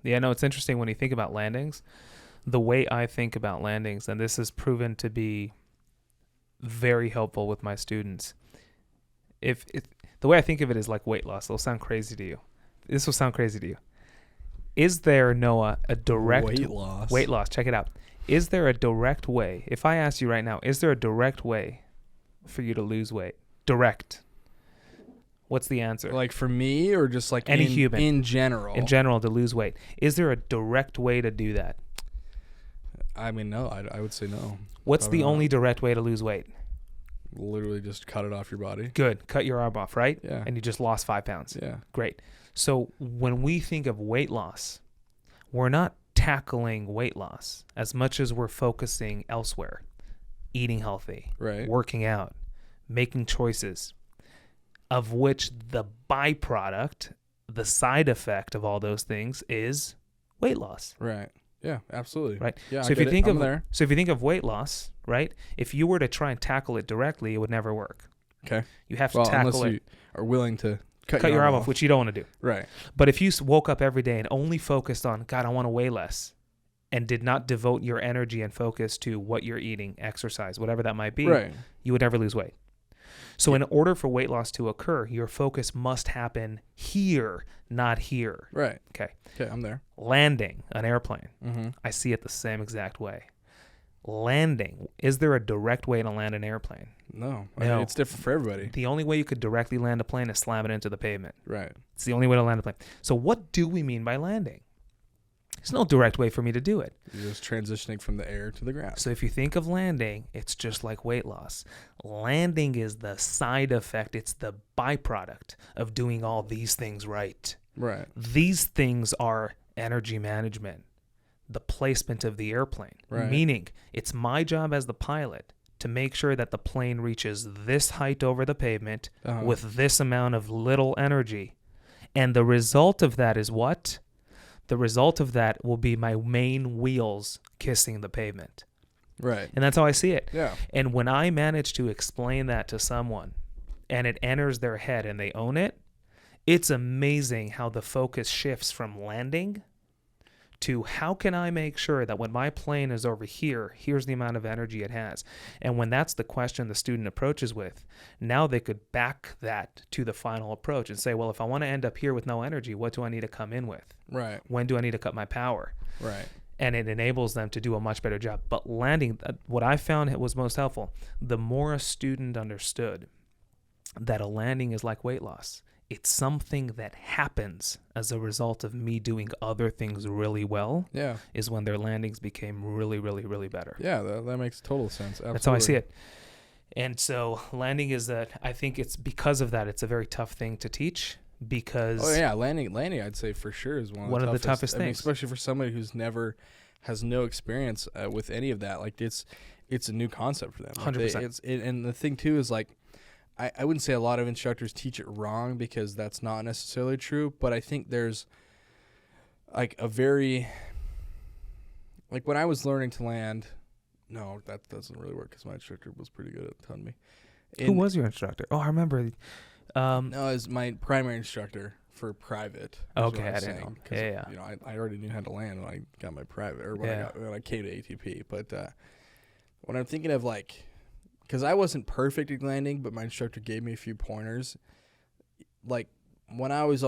Yeah, no, it's interesting when you think about landings. The way I think about landings, and this has proven to be very helpful with my students. If the way I think of it is like weight loss, it'll sound crazy to you. This will sound crazy to you. Is there, Noah, a direct weight loss? Check it out. Is there a direct way? If I ask you right now, is there a direct way for you to lose weight? Direct. What's the answer? Like for me, or just like any human in general? In general, to lose weight. Is there a direct way to do that? I mean, no. I would say no. What's Probably the not. only direct way to lose weight? Literally just cut it off your body. Good. Cut your arm off, right? Yeah. And you just lost 5 pounds. Yeah. Great. So when we think of weight loss, we're not tackling weight loss as much as we're focusing elsewhere. Eating healthy, Right. working out, making choices, of which the byproduct, the side effect of all those things is weight loss. Right. Yeah, absolutely. Right. Yeah. So I if you get it. think I'm of there. so if you think of weight loss, right? If you were to try and tackle it directly, it would never work. Okay. You have to Well, tackle unless it. you are willing to cut Your arm off, which you don't want to do. Right. But if you woke up every day and only focused on, God, I want to weigh less, and did not devote your energy and focus to what you're eating, exercise, whatever that might be, Right. you would never lose weight. So in order for weight loss to occur, your focus must happen here, not here. Right. Okay. Okay, I'm there. Landing an airplane, Mm-hmm. I see it the same exact way. Landing, is there a direct way to land an airplane? No. I No. mean, it's different for everybody. The only way you could directly land a plane is slam it into the pavement. Right. It's the only way to land a plane. So what do we mean by landing? There's no direct way for me to do it. You're just transitioning from the air to the ground. So if you think of landing, it's just like weight loss. Landing is the side effect. It's the byproduct of doing all these things right. Right. These things are energy management, the placement of the airplane. Right. Meaning it's my job as the pilot to make sure that the plane reaches this height over the pavement Uh-huh. with this amount of little energy. And the result of that is what? The result of that will be my main wheels kissing the pavement. Right. And that's how I see it. Yeah. And when I manage to explain that to someone and it enters their head and they own it, it's amazing how the focus shifts from landing to how can I make sure that when my plane is over here, here's the amount of energy it has. And when that's the question the student approaches with, now they could back that to the final approach and say, well, if I want to end up here with no energy, what do I need to come in with? Right. When do I need to cut my power? Right. And it enables them to do a much better job. But landing, what I found was most helpful, the more a student understood that a landing is like weight loss, it's something that happens as a result of me doing other things really well, Yeah. is when their landings became really, really, really better. Yeah, that makes total sense. Absolutely. That's how I see it. And so landing is I think it's because of that, it's a very tough thing to teach because... Oh yeah, landing I'd say for sure is one of the toughest things. especially for somebody who's has no experience with any of that. Like it's a new concept for them. Like 100%. And the thing too is like I wouldn't say a lot of instructors teach it wrong because that's not necessarily true, but I think there's like a very like when I was learning to land, no, that doesn't really work because my instructor was pretty good at telling me. Who was your instructor? Oh, I remember. No, it was my primary instructor for private. Okay, I didn't know. Yeah. You know, I already knew how to land when I got my private, or when I came to ATP. But when I'm thinking of like, because I wasn't perfect at landing, but my instructor gave me a few pointers. Like when I would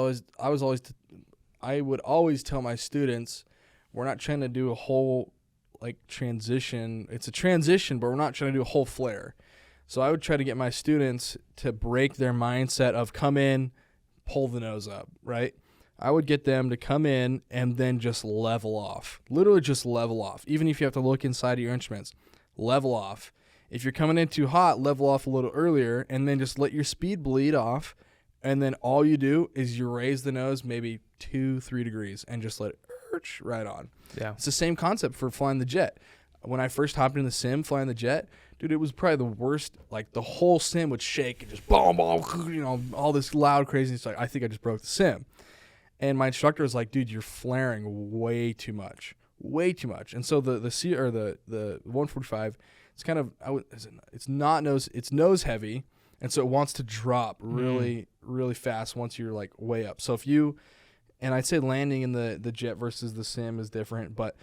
always tell my students, we're not trying to do a whole like transition. It's a transition, but we're not trying to do a whole flare. So I would try to get my students to break their mindset of come in, pull the nose up, right? I would get them to come in and then just level off. Literally just level off. Even if you have to look inside of your instruments, level off. If you're coming in too hot, level off a little earlier and then just let your speed bleed off. And then all you do is you raise the nose maybe 2-3 degrees and just let it right on. Yeah. It's the same concept for flying the jet. When I first hopped in the sim flying the jet, dude, it was probably the worst. Like the whole sim would shake and just boom, boom, you know, all this loud craziness. Like I think I just broke the sim. And my instructor was like, dude, you're flaring way too much. And so the 145, it's kind of it's nose heavy, and so it wants to drop really really fast once you're like way up. So if you And I'd say landing in the jet versus the sim is different, but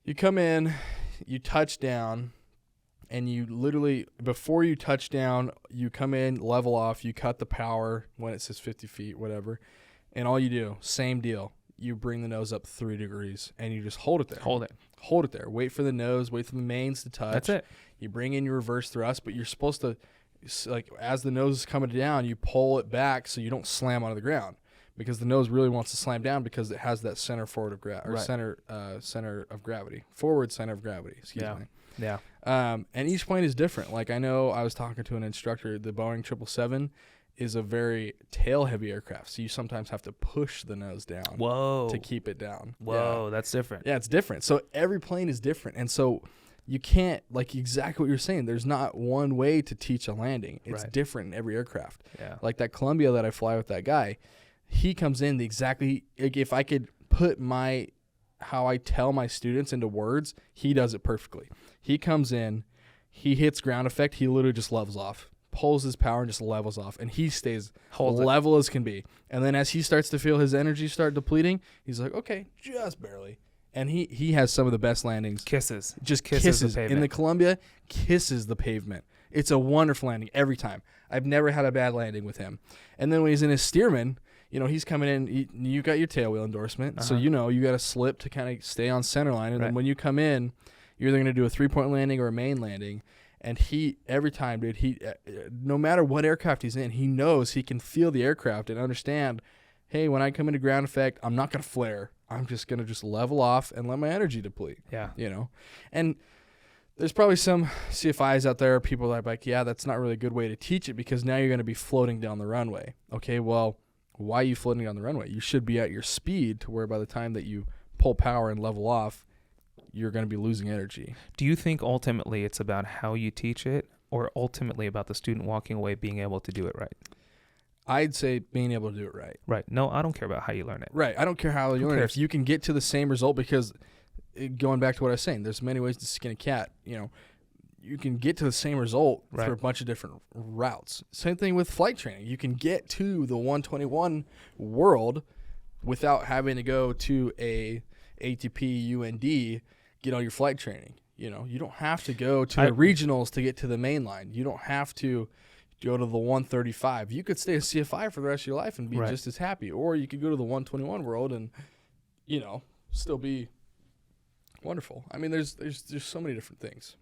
you come in, you touch down, and you literally, before you touch down, you come in, level off, you cut the power when it says 50 feet, whatever, and all you do, same deal. You bring the nose up 3 degrees, and you just hold it there. Hold it. Hold it there. Wait for the nose, wait for the mains to touch. That's it. You bring in your reverse thrust, but you're supposed to, like, as the nose is coming down, you pull it back so you don't slam onto the ground, because the nose really wants to slam down because it has that center forward of center of gravity, forward center of gravity. Excuse me. Yeah. And each plane is different. Like, I know I was talking to an instructor, the Boeing 777 is a very tail heavy aircraft, so you sometimes have to push the nose down. Whoa. To keep it down. Whoa, that's different. Yeah, it's different. So every plane is different. And so you can't, like, exactly what you're saying, there's not one way to teach a landing. It's different in every aircraft. Yeah. Like that Columbia that I fly with that guy, he comes in like, if I could put how I tell my students into words, he does it perfectly. He comes in, he hits ground effect, he literally just levels off, pulls his power and just levels off, and he stays level as can be. And then as he starts to feel his energy start depleting, he's like, okay, just barely. And he has some of the best landings. Kisses. Just kisses kisses. the pavement. In the Columbia, kisses the pavement. It's a wonderful landing every time. I've never had a bad landing with him. And then when he's in his Stearman, he's coming in, you got your tail wheel endorsement, so you got to slip to kind of stay on center line. And then when you come in, you're either going to do a 3-point landing or a main landing. And every time, dude, no matter what aircraft he's in, he knows he can feel the aircraft and understand, hey, when I come into ground effect, I'm not going to flare. I'm just going to just level off and let my energy deplete. Yeah. And there's probably some CFIs out there, people that are like, yeah, that's not really a good way to teach it because now you're going to be floating down the runway. Okay, well, why are you floating down the runway? You should be at your speed to where by the time that you pull power and level off, you're going to be losing energy. Do you think ultimately it's about how you teach it, or ultimately about the student walking away being able to do it right? I'd say being able to do it right. Right. No, I don't care about how you learn it. Right. I don't care how you learn it. If you can get to the same result, because going back to what I was saying, there's many ways to skin a cat. You can get to the same result through a bunch of different routes. Same thing with flight training. You can get to the 121 world without having to go to a ATP, UND, get all your flight training. You don't have to go to the regionals to get to the main line. You don't have to go to the 135. You could stay a CFI for the rest of your life and be just as happy. Or you could go to the 121 world and, still be wonderful. I mean, there's so many different things.